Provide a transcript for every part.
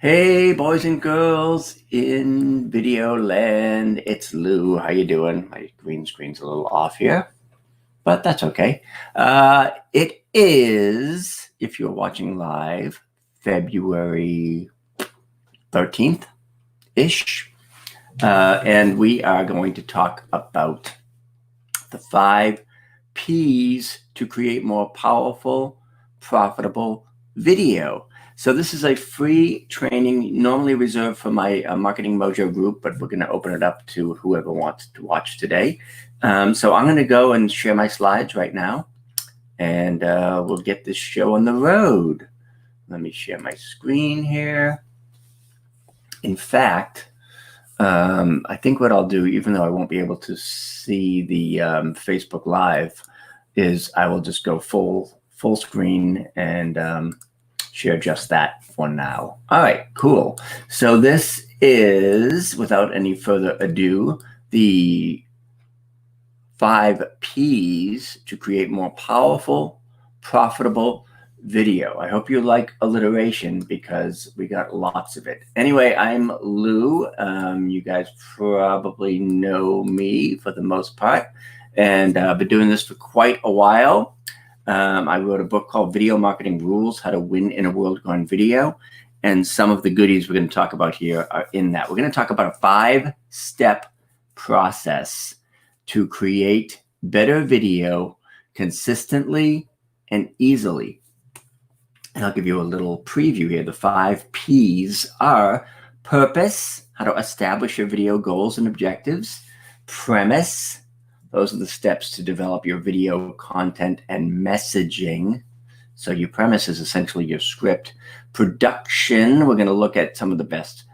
Hey, boys and girls in video land, it's Lou. How you doing? My green screen's a little off here, but that's okay. It is, if you're watching live, February 13th-ish, and we are going to talk about the 5 P's to create more powerful, profitable video. So this is a free training normally reserved for my Marketing Mojo group, but we're going to open it up to whoever wants to watch today. So I'm going to go and share my slides right now, and we'll get this show on the road. Let me share my screen here. In fact, I think what I'll do, even though I won't be able to see the Facebook Live, is I will just go full screen and share just that for now. All right, cool. So this is, without any further ado, the 5 P's to create more powerful, profitable video. I hope you like alliteration because we got lots of it. Anyway, I'm Lou. You guys probably know me for the most part, and I've been doing this for quite a while. I wrote a book called Video Marketing Rules: How to Win in a World Gone Video, and some of the goodies we're going to talk about here are in that. We're going to talk about a 5-step process to create better video consistently and easily. And I'll give you a little preview here. The 5 P's are purpose, how to establish your video goals and objectives; premise, those are the steps to develop your video content and messaging. So your premise is essentially your script. Production, we're going to look at some of the best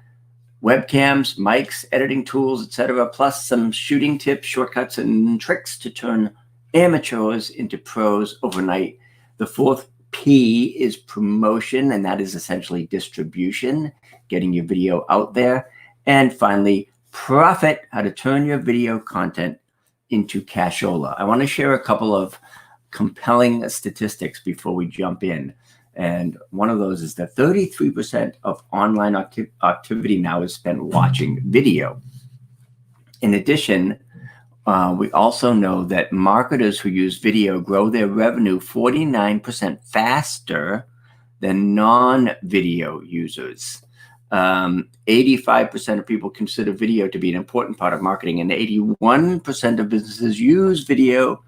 webcams, mics, editing tools, etc., plus some shooting tips, shortcuts, and tricks to turn amateurs into pros overnight. The 4th P is promotion, and that is essentially distribution, getting your video out there. And finally, profit, how to turn your video content into cashola. I want to share a couple of compelling statistics before we jump in. And one of those is that 33% of online activity now is spent watching video. In addition, we also know that marketers who use video grow their revenue 49% faster than non-video users. 85% of people consider video to be an important part of marketing, and 81% of businesses use video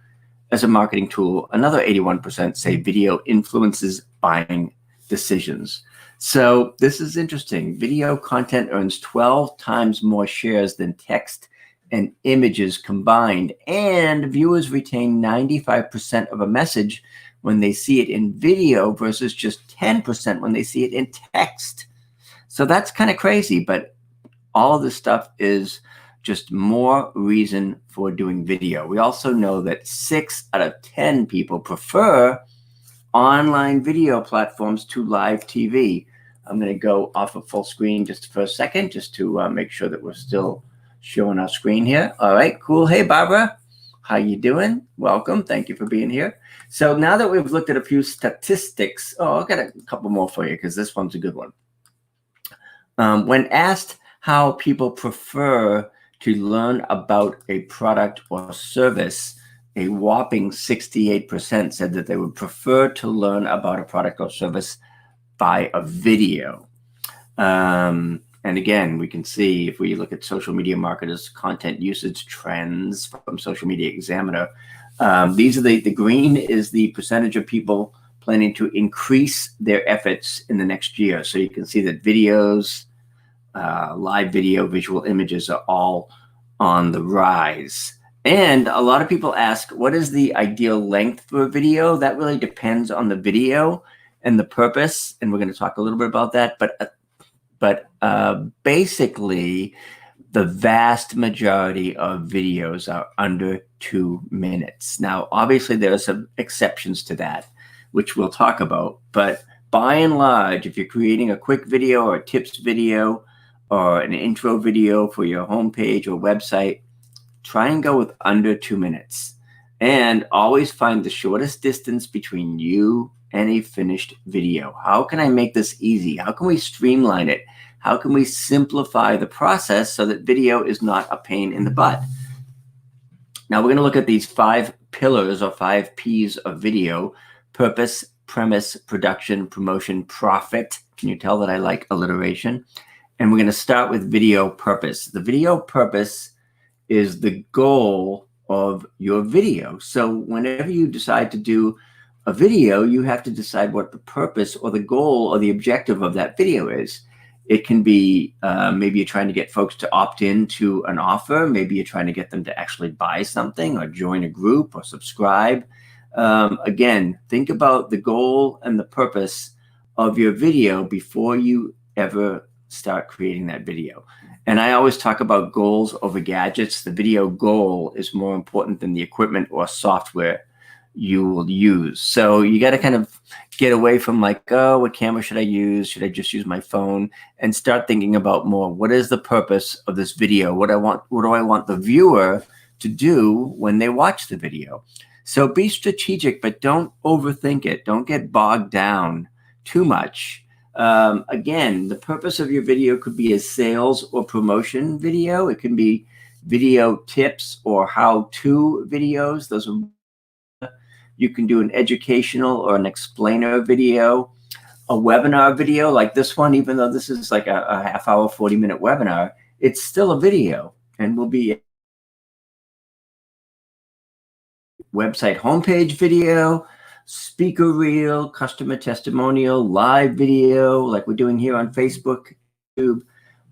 as a marketing tool. Another 81% say video influences buying decisions. So this is interesting. Video content earns 12 times more shares than text and images combined, and viewers retain 95% of a message when they see it in video versus just 10% when they see it in text. So that's kind of crazy, but all of this stuff is just more reason for doing video. We also know that 6 out of 10 people prefer online video platforms to live TV. I'm going to go off of full screen just for a second, just to make sure that we're still showing our screen here. All right, cool. Hey, Barbara, how you doing? Welcome. Thank you for being here. So now that we've looked at a few statistics, I've got a couple more for you because this one's a good one. When asked how people prefer to learn about a product or service, a whopping 68% said that they would prefer to learn about a product or service by a video. And again, we can see if we look at social media marketers' content usage trends from Social Media Examiner, these are the green is the percentage of people planning to increase their efforts in the next year. So you can see that videos, live video, visual images are all on the rise. And a lot of people ask, what is the ideal length for a video? That really depends on the video and the purpose, and we're going to talk a little bit about that. But basically, the vast majority of videos are under 2 minutes. Now, obviously, there are some exceptions to that, which we'll talk about. But by and large, if you're creating a quick video or a tips video or an intro video for your homepage or website, try and go with under 2 minutes. And always find the shortest distance between you any finished video? How can I make this easy? How can we streamline it? How can we simplify the process so that video is not a pain in the butt? Now we're going to look at these 5 pillars or 5 P's of video: purpose, premise, production, promotion, profit. Can you tell that I like alliteration? And we're going to start with video purpose. The video purpose is the goal of your video. So whenever you decide to do a video, you have to decide what the purpose or the goal or the objective of that video is. It can be maybe you're trying to get folks to opt in to an offer. Maybe you're trying to get them to actually buy something or join a group or subscribe. Again, think about the goal and the purpose of your video before you ever start creating that video. And I always talk about goals over gadgets. The video goal is more important than the equipment or software you will use. So you got to kind of get away from like, oh, what camera should I use? Should I just use my phone? And start thinking about more, what is the purpose of this video? What do I want the viewer to do when they watch the video? So be strategic, but don't overthink it. Don't get bogged down too much. Again, the purpose of your video could be a sales or promotion video. It can be video tips or how-to videos. Those are, you can do an educational or an explainer video, a webinar video like this one. Even though this is like a half-hour, 40-minute webinar, it's still a video and will be website homepage video, speaker reel, customer testimonial, live video like we're doing here on Facebook, YouTube,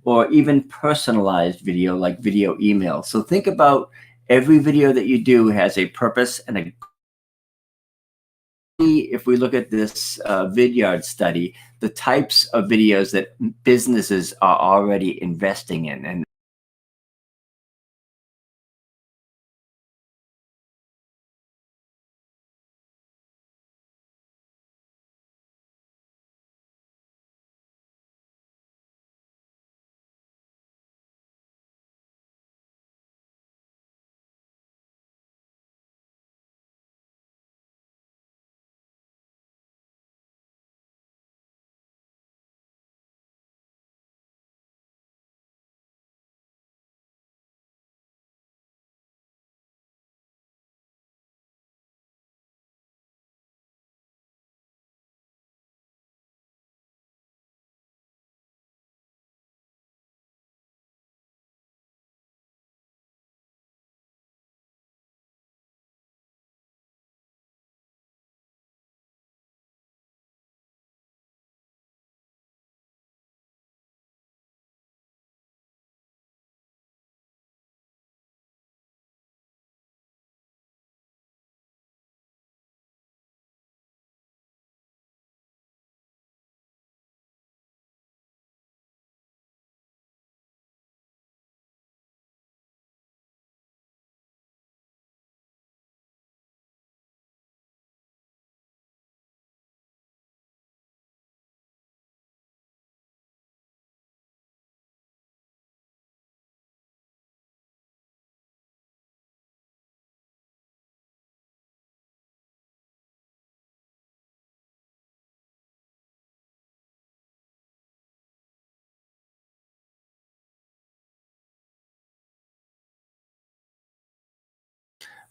or even personalized video like video email. So think about every video that you do has a purpose and a. If we look at this Vidyard study, the types of videos that businesses are already investing in, and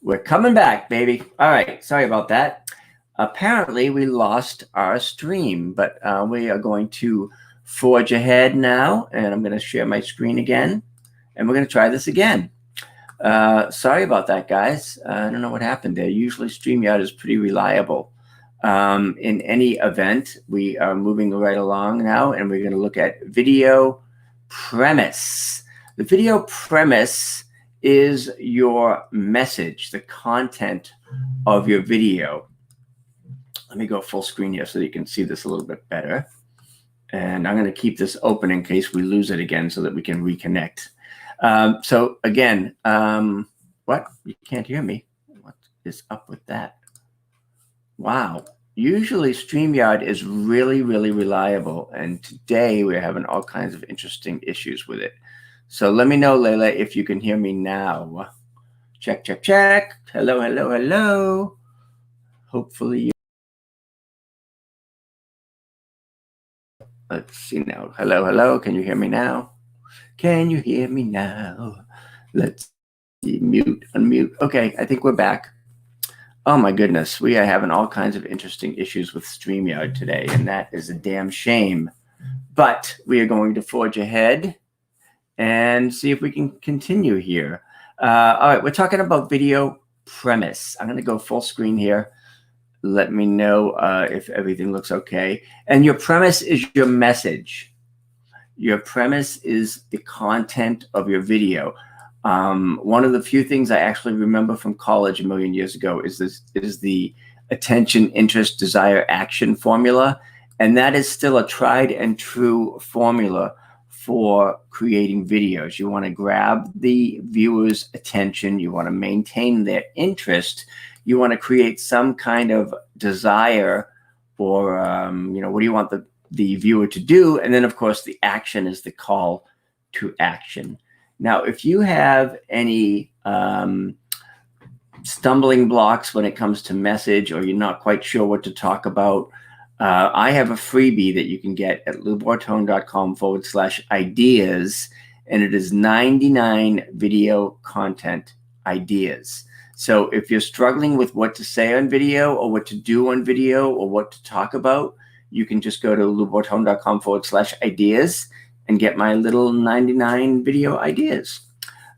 we're coming back, baby. All right, sorry about that. Apparently, we lost our stream, but we are going to forge ahead now, and I'm going to share my screen again, and we're going to try this again. Sorry about that, guys. I don't know what happened there. Usually, StreamYard is pretty reliable. In any event, we are moving right along now, and we're going to look at video premise. The video premise is your message, the content of your video. Let me go full screen here so that you can see this a little bit better. And I'm going to keep this open in case we lose it again so that we can reconnect. So again, what? You can't hear me. What is up with that? Wow. Usually StreamYard is really, really reliable. And today we're having all kinds of interesting issues with it. So let me know, Layla, if you can hear me now. Check, check, check. Hello, hello, hello. Hopefully you Let's see now. Hello, hello. Can you hear me now? Can you hear me now? Let's see. Mute, unmute. Okay, I think we're back. Oh my goodness, we are having all kinds of interesting issues with StreamYard today, and that is a damn shame. But we are going to forge ahead and see if we can continue here. All right, we're talking about video premise. I'm going to go full screen here. Let me know if everything looks okay. And your premise is your message. Your premise is the content of your video. One of the few things I actually remember from college a million years ago is the attention, interest, desire, action formula. And that is still a tried and true formula for creating videos. You want to grab the viewer's attention. You want to maintain their interest. You want to create some kind of desire, or what do you want the viewer to do? And then, of course, the action is the call to action. Now, if you have any stumbling blocks when it comes to message, or you're not quite sure what to talk about, I have a freebie that you can get at loubortone.com/ideas, and it is 99 video content ideas. So if you're struggling with what to say on video, or what to do on video, or what to talk about, you can just go to loubortone.com/ideas and get my little 99 video ideas.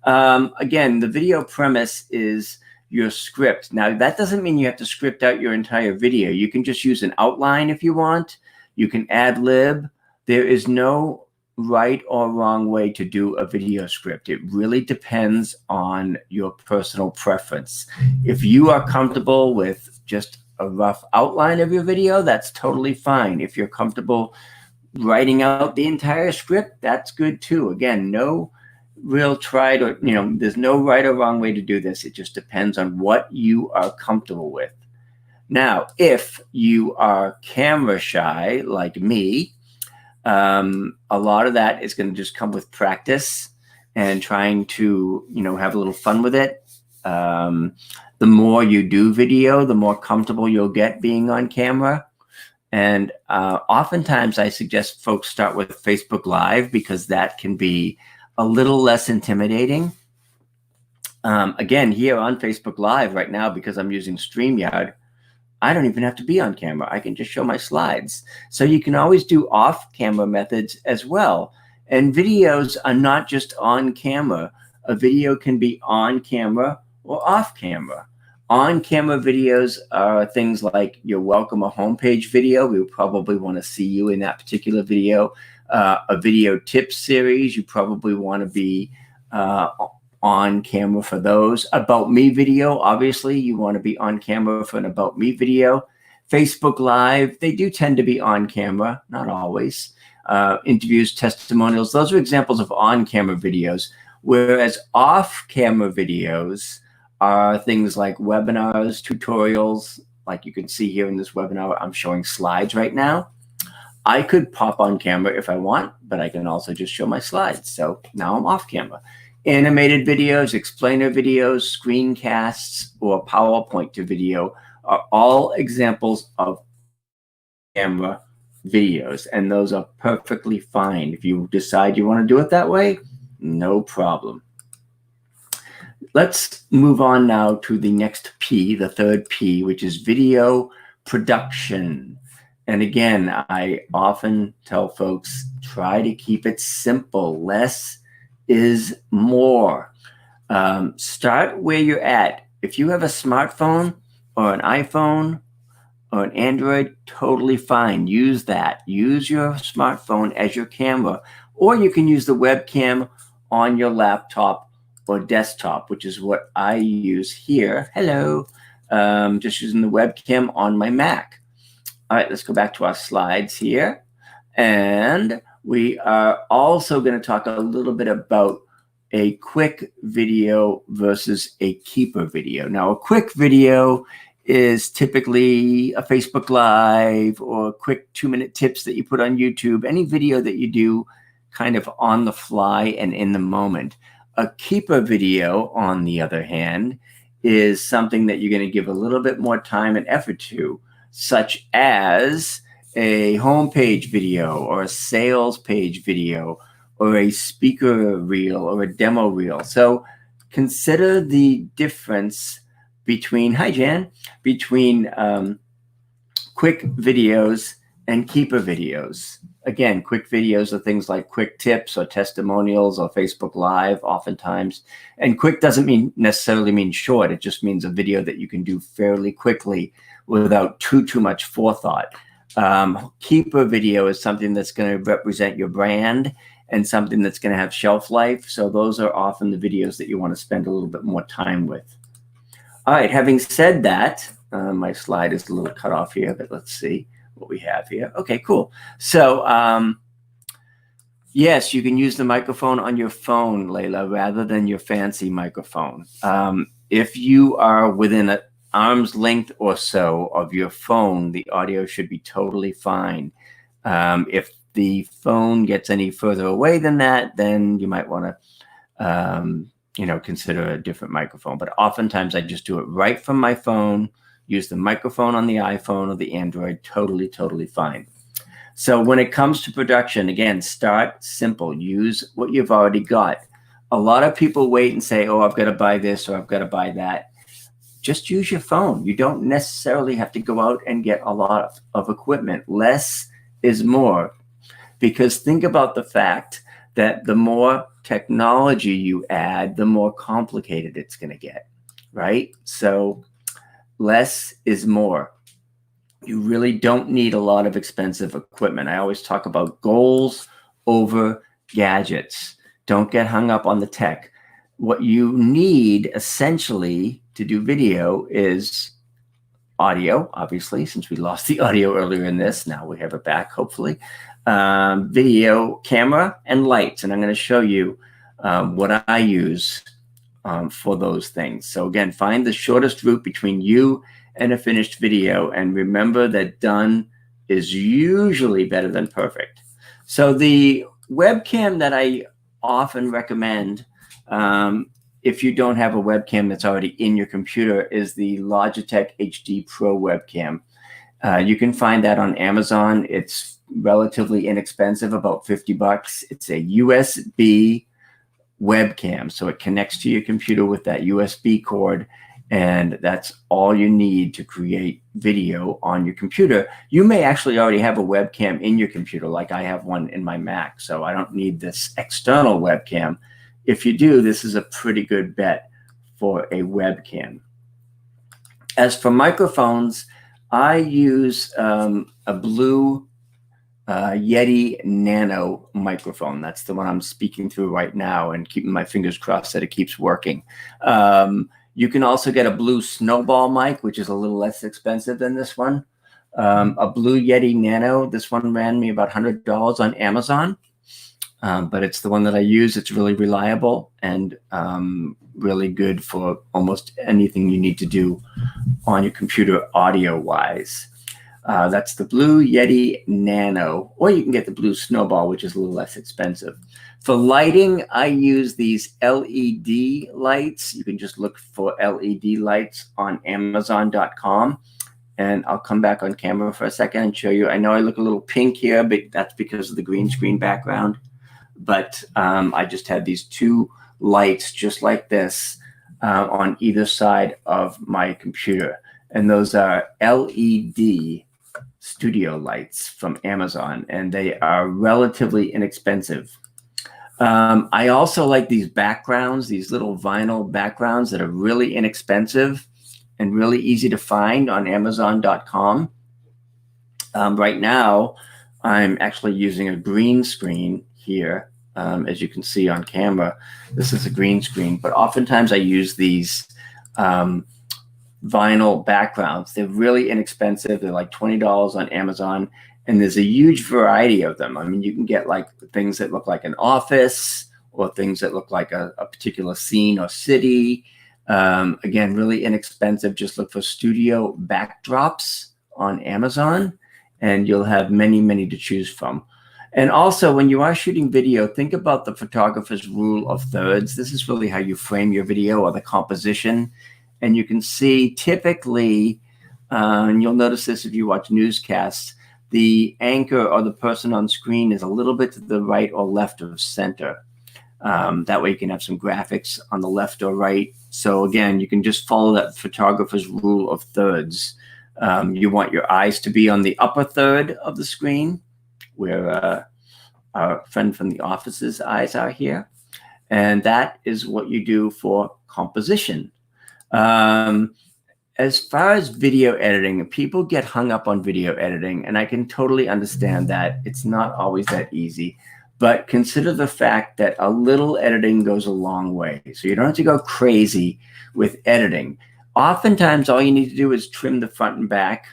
Again, the video premise is your script. Now, that doesn't mean you have to script out your entire video. You can just use an outline if you want. You can ad lib. There is no right or wrong way to do a video script. It really depends on your personal preference. If you are comfortable with just a rough outline of your video, that's totally fine. If you're comfortable writing out the entire script, that's good too. Again, no real tried or, there's no right or wrong way to do this. It just depends on what you are comfortable with. Now, if you are camera shy like me, a lot of that is going to just come with practice and trying to, have a little fun with it. The more you do video, the more comfortable you'll get being on camera. And oftentimes I suggest folks start with Facebook Live, because that can be a little less intimidating. Again, here on Facebook Live right now, because I'm using StreamYard, I don't even have to be on camera. I can just show my slides. So you can always do off-camera methods as well. And videos are not just on camera. A video can be on camera or off camera. On-camera videos are things like your welcome a homepage video. We would probably want to see you in that particular video. A video tips series, you probably want to be on camera for those. About me video, obviously, you want to be on camera for an about me video. Facebook Live, they do tend to be on camera, not always. Interviews, testimonials, those are examples of on-camera videos. Whereas off-camera videos are things like webinars, tutorials, like you can see here in this webinar, I'm showing slides right now. I could pop on camera if I want, but I can also just show my slides. So now I'm off camera. Animated videos, explainer videos, screencasts, or PowerPoint to video are all examples of camera videos, and those are perfectly fine. If you decide you want to do it that way, no problem. Let's move on now to the next P, the third P, which is video production. And again, I often tell folks, try to keep it simple. Less is more. Start where you're at. If you have a smartphone or an iPhone or an Android, totally fine. Use that. Use your smartphone as your camera. Or you can use the webcam on your laptop or desktop, which is what I use here. Hello. Just using the webcam on my Mac. All right, let's go back to our slides here. And we are also going to talk a little bit about a quick video versus a keeper video. Now, a quick video is typically a Facebook Live or quick 2-minute tips that you put on YouTube, any video that you do kind of on the fly and in the moment. A keeper video, on the other hand, is something that you're going to give a little bit more time and effort to, such as a homepage video or a sales page video or a speaker reel or a demo reel. So consider the difference between, hi Jan, between quick videos and keeper videos. Again, quick videos are things like quick tips or testimonials or Facebook Live oftentimes. And quick doesn't necessarily mean short. It just means a video that you can do fairly quickly without too much forethought. Keeper video is something that's going to represent your brand and something that's going to have shelf life. So those are often the videos that you want to spend a little bit more time with. All right, having said that, my slide is a little cut off here, but let's see what we have here. Okay, cool. So yes, you can use the microphone on your phone, Layla, rather than your fancy microphone. If you are within an arm's length or so of your phone, the audio should be totally fine. If the phone gets any further away than that, then you might want to consider a different microphone. But oftentimes I just do it right from my phone, use the microphone on the iPhone or the Android, totally fine. So when it comes to production, again, start simple. Use what you've already got. A lot of people wait and say, oh, I've got to buy this or I've got to buy that. Just use your phone. You don't necessarily have to go out and get a lot of equipment. Less is more. Because think about the fact that the more technology you add, the more complicated it's going to get, right? So less is more. You really don't need a lot of expensive equipment. I always talk about goals over gadgets. Don't get hung up on the tech. What you need essentially to do video is audio, obviously, since we lost the audio earlier in this. Now we have it back, hopefully. Video, camera, and lights. And I'm going to show you what I use for those things. So again, find the shortest route between you and a finished video. And remember that done is usually better than perfect. So the webcam that I often recommend, if you don't have a webcam that's already in your computer, is the Logitech HD Pro webcam. You can find that on Amazon. It's relatively inexpensive, about $50. It's a USB webcam, so it connects to your computer with that USB cord, and that's all you need to create video on your computer. You may actually already have a webcam in your computer, like I have one in my Mac, so I don't need this external webcam. If you do, this is a pretty good bet for a webcam. As for microphones, I use a Blue Yeti Nano microphone. That's the one I'm speaking through right now and keeping my fingers crossed that it keeps working. You can also get a Blue Snowball mic, which is a little less expensive than this one. A Blue Yeti Nano, this one ran me about $100 on Amazon, but it's the one that I use. It's really reliable and really good for almost anything you need to do on your computer audio-wise. That's the Blue Yeti Nano, or you can get the Blue Snowball, which is a little less expensive. For lighting, I use these LED lights. You can just look for LED lights on Amazon.com. And I'll come back on camera for a second and show you. I know I look a little pink here, but that's because of the green screen background. But I just had these two lights just like this on either side of my computer. And those are LED studio lights from Amazon, and they are relatively inexpensive. I also like these backgrounds, these little vinyl backgrounds that are really inexpensive and really easy to find on Amazon.com. Right now, I'm actually using a green screen here. As you can see on camera, this is a green screen, but oftentimes I use these vinyl backgrounds. They're really inexpensive. They're like $20 on Amazon, and there's a huge variety of them. I mean, you can get like things that look like an office or things that look like a particular scene or city. Again, really inexpensive. Just look for studio backdrops on Amazon, and you'll have many to choose from. And also, when you are shooting video, think about the photographer's rule of thirds. This is really how you frame your video, or the composition. And you can see typically, and you'll notice this if you watch newscasts, the anchor or the person on screen is a little bit to the right or left of center. That way you can have some graphics on the left or right. So again, you can just follow that photographer's rule of thirds. You want your eyes to be on the upper third of the screen, where our friend from the office's eyes are here. And that is what you do for composition. As far as video editing, people get hung up on video editing, and I can totally understand that. It's not always that easy. But consider the fact that a little editing goes a long way. So you don't have to go crazy with editing. Oftentimes, all you need to do is trim the front and back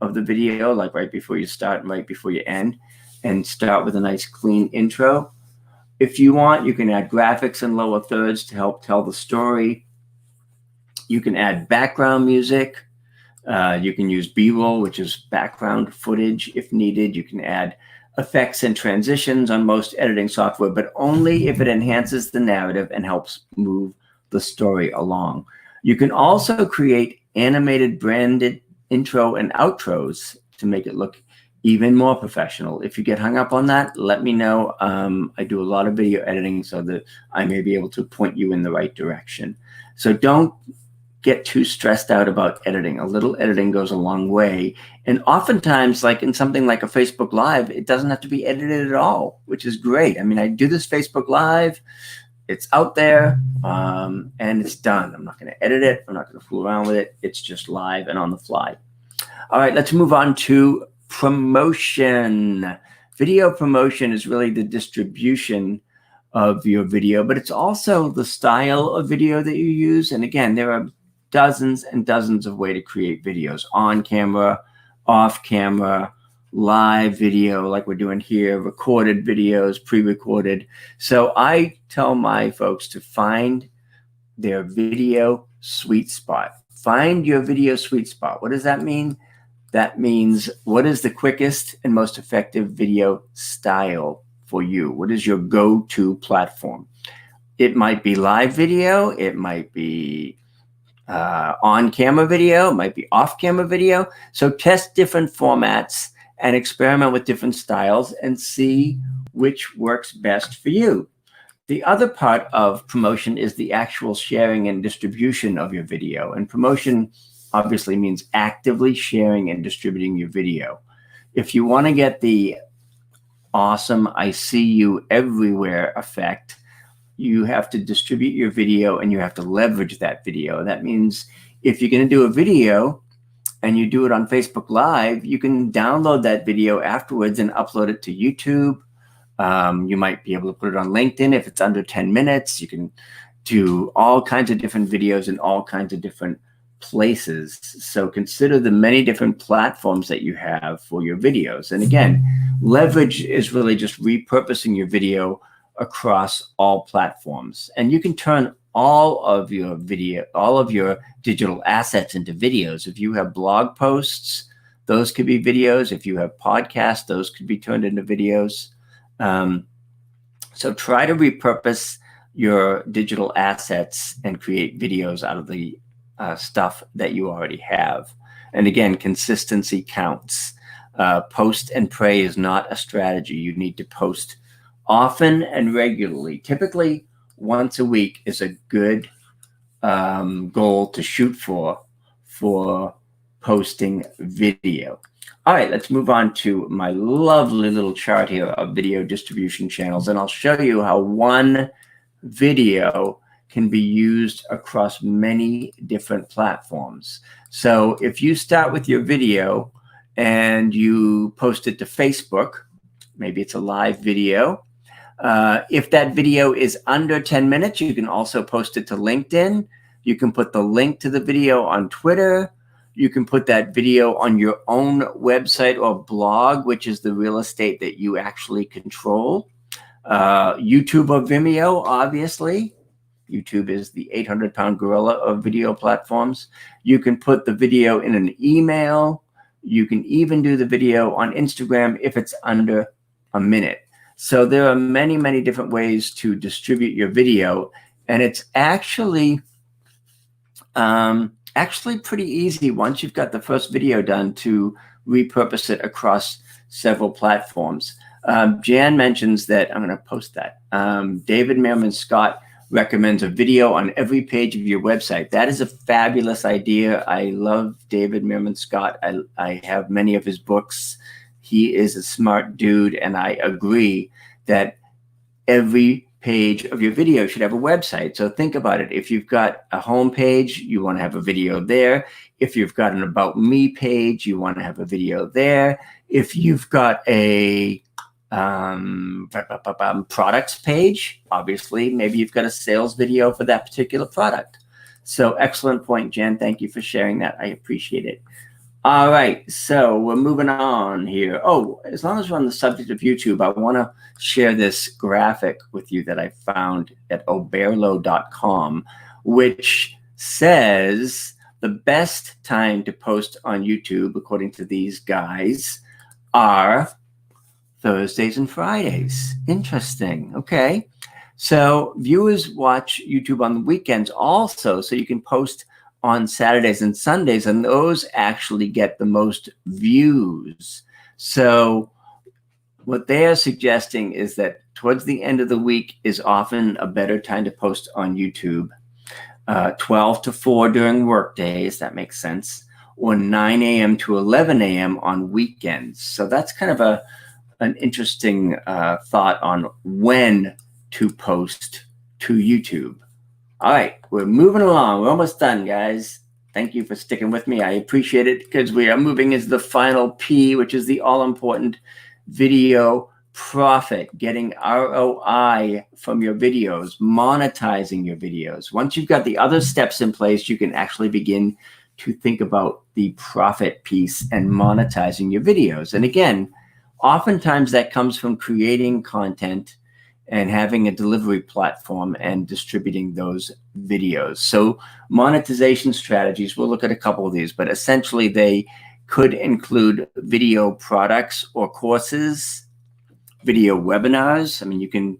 of the video, like right before you start and right before you end, and start with a nice clean intro. If you want, you can add graphics in lower thirds to help tell the story. You can add background music. You can use B-roll, which is background footage if needed. You can add effects and transitions on most editing software, but only if it enhances the narrative and helps move the story along. You can also create animated branded intro and outros to make it look even more professional. If you get hung up on that, let me know. I do a lot of video editing so that I may be able to point you in the right direction. So don't get too stressed out about editing. A little editing goes a long way. And oftentimes, like in something like a Facebook Live, it doesn't have to be edited at all, which is great. I mean, I do this Facebook Live, it's out there, and it's done. I'm not going to edit it. I'm not going to fool around with it. It's just live and on the fly. All right, let's move on to promotion. Video promotion is really the distribution of your video, but it's also the style of video that you use. And again, there are dozens and dozens of ways to create videos: on camera, off camera, live video like we're doing here, recorded videos, pre-recorded. So I tell my folks to find their video sweet spot. Find your video sweet spot. What does that mean? That means, what is the quickest and most effective video style for you? What is your go-to platform? It might be live video. It might be on-camera video. It might be off-camera video. So test different formats and experiment with different styles and see which works best for you. The other part of promotion is the actual sharing and distribution of your video. And promotion obviously means actively sharing and distributing your video. If you want to get the awesome "I see you everywhere" effect, you have to distribute your video and you have to leverage that video. That means if you're going to do a video and you do it on Facebook Live, you can download that video afterwards and upload it to YouTube. You might be able to put it on LinkedIn if it's under 10 minutes. You can do all kinds of different videos in all kinds of different places. So consider the many different platforms that you have for your videos. And again, leverage is really just repurposing your video across all platforms. And you can turn all of your digital assets into videos. If you have blog posts, those could be videos. If you have podcasts, those could be turned into videos. So try to repurpose your digital assets and create videos out of the stuff that you already have. And again, consistency counts. Post and pray is not a strategy. You need to post often and regularly. Typically, once a week is a good goal to shoot for posting video. All right, let's move on to my lovely little chart here of video distribution channels, and I'll show you how one video can be used across many different platforms. So if you start with your video and you post it to Facebook, maybe it's a live video. If that video is under 10 minutes, you can also post it to LinkedIn. You can put the link to the video on Twitter. You can put that video on your own website or blog, which is the real estate that you actually control. YouTube or Vimeo, obviously. YouTube is the 800-pound gorilla of video platforms. You can put the video in an email. You can even do the video on Instagram if it's under a minute. So there are many, many different ways to distribute your video, and it's actually pretty easy once you've got the first video done to repurpose it across several platforms. Jan mentions that, I'm going to post that. David Merriman Scott recommends a video on every page of your website. That is a fabulous idea. I love David Merriman Scott. I have many of his books. He is a smart dude, and I agree that every page of your video should have a website. So think about it. If you've got a home page, you want to have a video there. If you've got an About Me page, you want to have a video there. If you've got a products page, obviously, maybe you've got a sales video for that particular product. So excellent point, Jen. Thank you for sharing that. I appreciate it. All right, so we're moving on here. Oh, as long as we're on the subject of YouTube, I want to share this graphic with you that I found at oberlo.com, which says the best time to post on YouTube, according to these guys, are Thursdays and Fridays. Interesting. Okay. So viewers watch YouTube on the weekends also, so you can post on Saturdays and Sundays, and those actually get the most views. So what they are suggesting is that towards the end of the week is often a better time to post on YouTube. 12 to 4 during work days, that makes sense, or 9 a.m. to 11 a.m. on weekends. So that's kind of an interesting thought on when to post to YouTube. All right, we're moving along. We're almost done, guys. Thank you for sticking with me. I appreciate it, because we are moving into the final P, which is the all-important video profit, getting ROI from your videos, monetizing your videos. Once you've got the other steps in place, you can actually begin to think about the profit piece and monetizing your videos. And again, oftentimes that comes from creating content and having a delivery platform and distributing those videos. So monetization strategies, we'll look at a couple of these, but essentially they could include video products or courses, video webinars. I mean, you can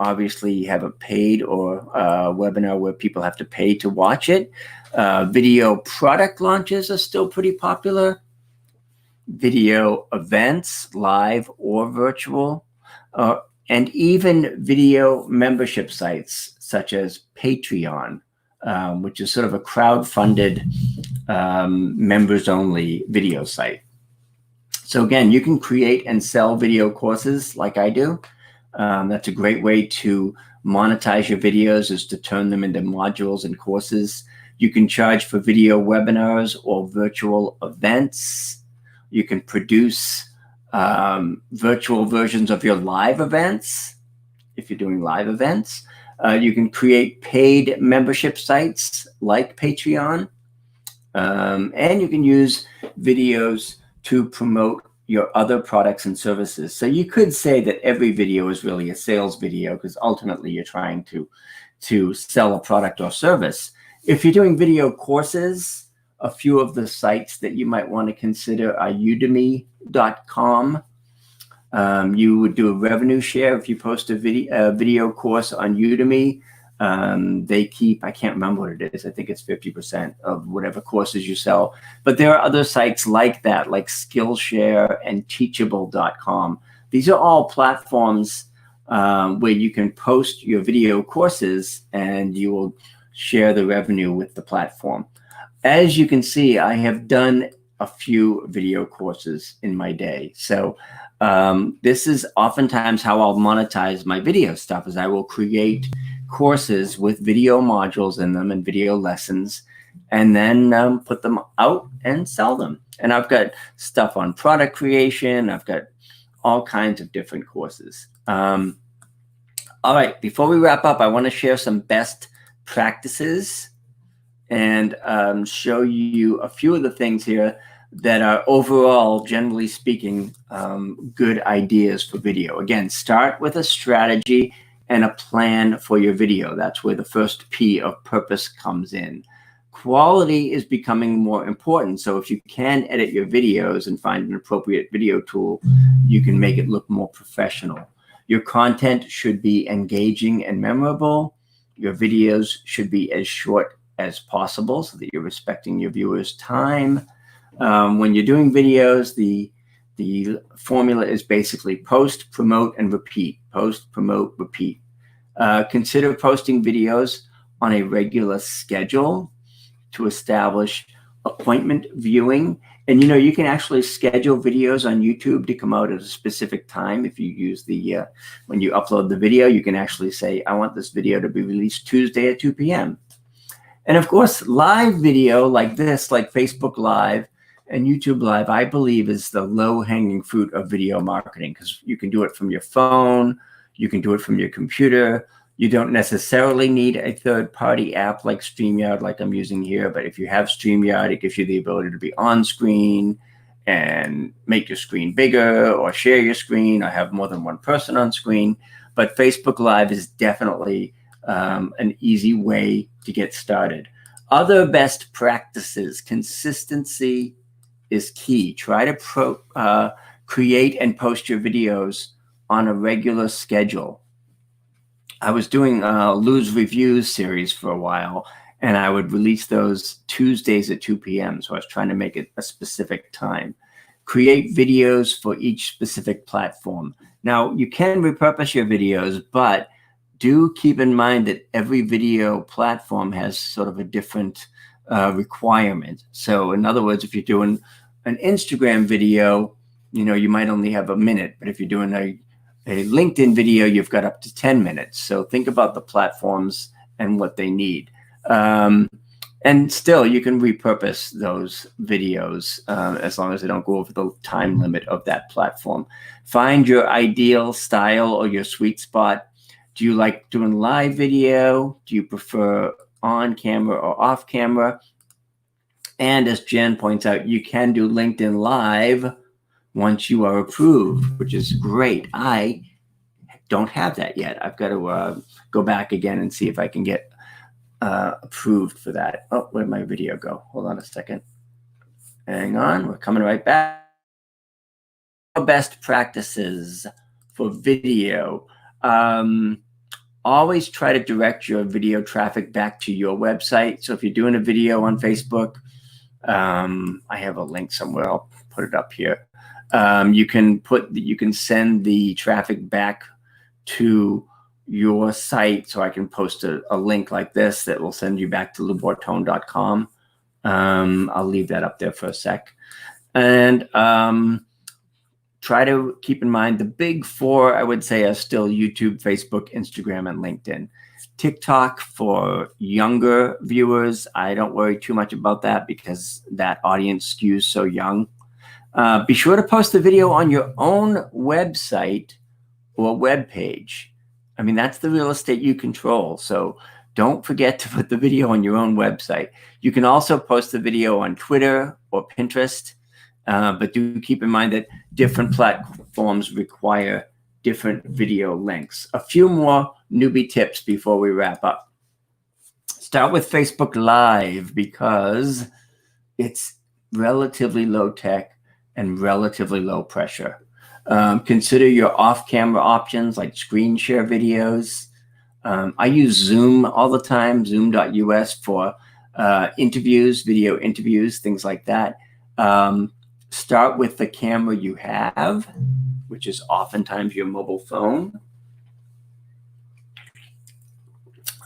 obviously have a paid or a webinar where people have to pay to watch it. Video product launches are still pretty popular. Video events, live or virtual, and even video membership sites such as Patreon, which is sort of a crowd-funded members-only video site. So again, you can create and sell video courses like I do. That's a great way to monetize your videos, is to turn them into modules and courses. You can charge for video webinars or virtual events. You can produce virtual versions of your live events, if you're doing live events. You can create paid membership sites like Patreon. And you can use videos to promote your other products and services. So you could say that every video is really a sales video, because ultimately you're trying to sell a product or service. If you're doing video courses, a few of the sites that you might want to consider are udemy.com. You would do a revenue share if you post a video course on Udemy. They keep, I can't remember what it is, I think it's 50% of whatever courses you sell. But there are other sites like that, like Skillshare and teachable.com. These are all platforms where you can post your video courses and you will share the revenue with the platform. As you can see, I have done a few video courses in my day. So this is oftentimes how I'll monetize my video stuff, is I will create courses with video modules in them and video lessons, and then put them out and sell them. And I've got stuff on product creation. I've got all kinds of different courses. All right, before we wrap up, I want to share some best practices and show you a few of the things here that are overall, generally speaking, good ideas for video. Again, start with a strategy and a plan for your video. That's where the first P of purpose comes in. Quality is becoming more important. So if you can edit your videos and find an appropriate video tool, you can make it look more professional. Your content should be engaging and memorable. Your videos should be as short as possible so that you're respecting your viewers' time. When you're doing videos, the The formula is basically post, promote, and repeat. Post, promote, repeat. Consider posting videos on a regular schedule to establish appointment viewing. And you can actually schedule videos on YouTube to come out at a specific time. If you use the, when you upload the video, you can actually say, I want this video to be released Tuesday at 2 p.m. And of course, live video like this, like Facebook Live and YouTube Live, I believe is the low-hanging fruit of video marketing, because you can do it from your phone, you can do it from your computer. You don't necessarily need a third-party app like StreamYard, like I'm using here. But if you have StreamYard, it gives you the ability to be on screen and make your screen bigger, or share your screen, or have more than one person on screen. But Facebook Live is definitely an easy way to get started. Other best practices: consistency is key. Try to create and post your videos on a regular schedule. I was doing Lou's Reviews series for a while, and I would release those Tuesdays at 2 p.m. So I was trying to make it a specific time. Create videos for each specific platform. Now, you can repurpose your videos, but do keep in mind that every video platform has sort of a different requirement. So in other words, if you're doing an Instagram video, you might only have a minute, but if you're doing a LinkedIn video, you've got up to 10 minutes. So think about the platforms and what they need. And still, you can repurpose those videos as long as they don't go over the time limit of that platform. Find your ideal style or your sweet spot. Do you like doing live video? Do you prefer on camera or off camera? And as Jen points out, you can do LinkedIn Live once you are approved, which is great. I don't have that yet. I've got to go back again and see if I can get approved for that. Oh, where'd my video go? Hold on a second. Hang on, we're coming right back. Best practices for video. Always try to direct your video traffic back to your website. So if you're doing a video on Facebook, I have a link somewhere. I'll put it up here. You can send the traffic back to your site. So I can post a link like this that will send you back to loubortone.com. I'll leave that up there for a sec. And try to keep in mind the big four, I would say, are still YouTube, Facebook, Instagram, and LinkedIn. TikTok for younger viewers, I don't worry too much about that because that audience skews so young. Be sure to post the video on your own website or web page. I mean, that's the real estate you control. So don't forget to put the video on your own website. You can also post the video on Twitter or Pinterest, but do keep in mind that different platforms require different video lengths. A few more newbie tips before we wrap up. Start with Facebook Live because it's relatively low tech and relatively low pressure. Consider your off-camera options like screen share videos. I use Zoom all the time, zoom.us for interviews, video interviews, things like that. Start with the camera you have, which is oftentimes your mobile phone.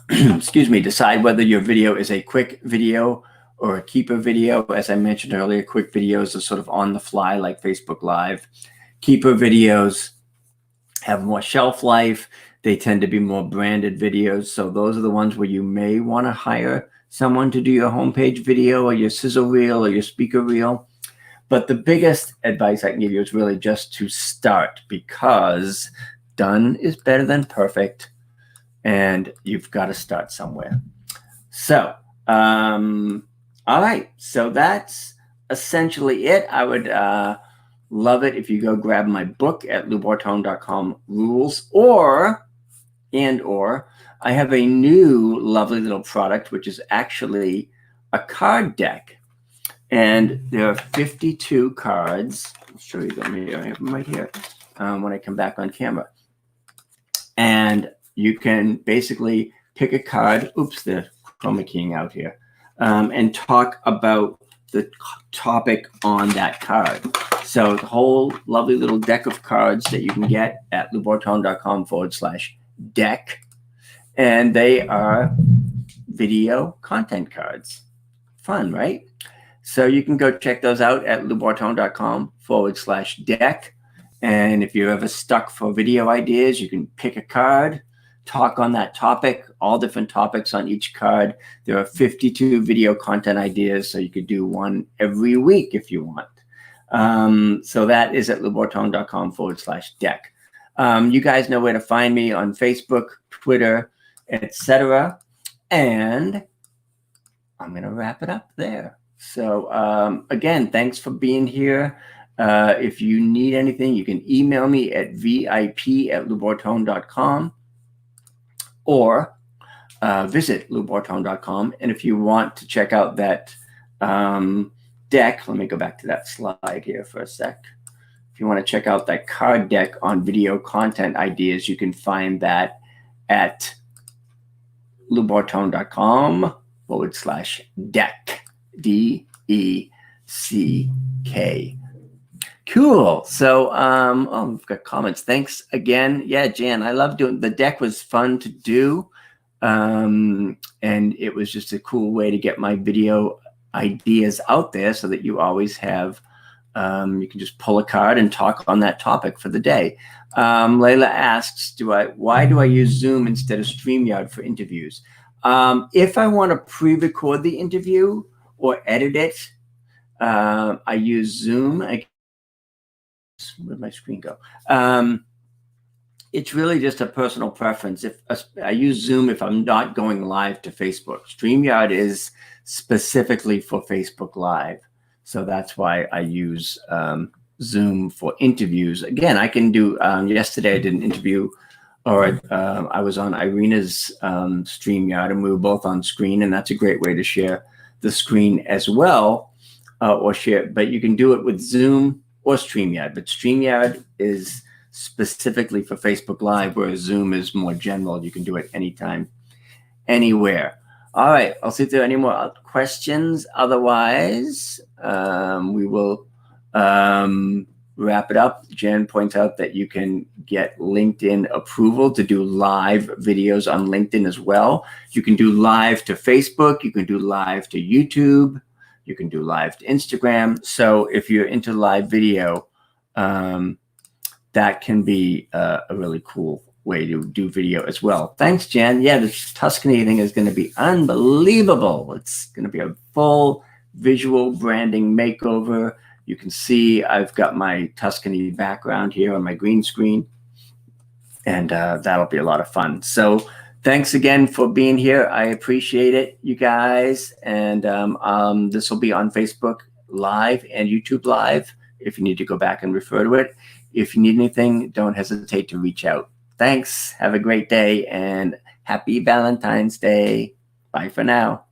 Excuse me. Decide whether your video is a quick video or a keeper video. As I mentioned earlier, quick videos are sort of on the fly like Facebook Live. Keeper videos have more shelf life. They tend to be more branded videos. So those are the ones where you may want to hire someone to do your homepage video or your sizzle reel or your speaker reel. But the biggest advice I can give you is really just to start, because done is better than perfect, and you've got to start somewhere. So, all right. So that's essentially it. I would love it if you go grab my book at loubortone.com, Rules, or I have a new lovely little product, which is actually a card deck. And there are 52 cards. I'll show you them here. I have them right here when I come back on camera. And you can basically pick a card. Oops, the chroma keying out here. And talk about the topic on that card. So the whole lovely little deck of cards that you can get at loubourton.com/deck. And they are video content cards. Fun, right? So you can go check those out at loubourton.com/deck. And if you're ever stuck for video ideas, you can pick a card, talk on that topic, all different topics on each card. There are 52 video content ideas, so you could do one every week if you want. So that is at loubourton.com/deck. You guys know where to find me on Facebook, Twitter, etc. And I'm going to wrap it up there. So again, thanks for being here. If you need anything, you can email me at vip@loubourton.com or visit loubourton.com. And if you want to check out that deck, let me go back to that slide here for a sec. If you want to check out that card deck on video content ideas, you can find that at loubourton.com/deck, DECK. Cool. So, we've got comments. Thanks again. Yeah, Jan, I love doing the deck. Was fun to do. And it was just a cool way to get my video ideas out there so that you always have, you can just pull a card and talk on that topic for the day. Layla asks, why do I use Zoom instead of StreamYard for interviews? If I want to pre-record the interview or edit it, I use Zoom. Where'd my screen go? It's really just a personal preference. If I use Zoom if I'm not going live to Facebook. StreamYard is specifically for Facebook Live. So that's why I use Zoom for interviews. Again, I can do, yesterday I did an interview, or I was on Irina's StreamYard, and we were both on screen, and that's a great way to share the screen as well, or share, but you can do it with Zoom or StreamYard, but StreamYard is specifically for Facebook Live, whereas Zoom is more general. You can do it anytime, anywhere. All right, I'll see if there are any more questions. Otherwise, we will wrap it up. Jen points out that you can get LinkedIn approval to do live videos on LinkedIn as well. You can do live to Facebook. You can do live to YouTube. You can do live to Instagram. So if you're into live video, that can be a really cool way to do video as well. Thanks, Jen. Yeah, this Tuscany thing is going to be unbelievable. It's going to be a full visual branding makeover. You can see I've got my Tuscany background here on my green screen, and that'll be a lot of fun. So thanks again for being here. I appreciate it, you guys. And this will be on Facebook Live and YouTube Live if you need to go back and refer to it. If you need anything, don't hesitate to reach out. Thanks. Have a great day and happy Valentine's Day. Bye for now.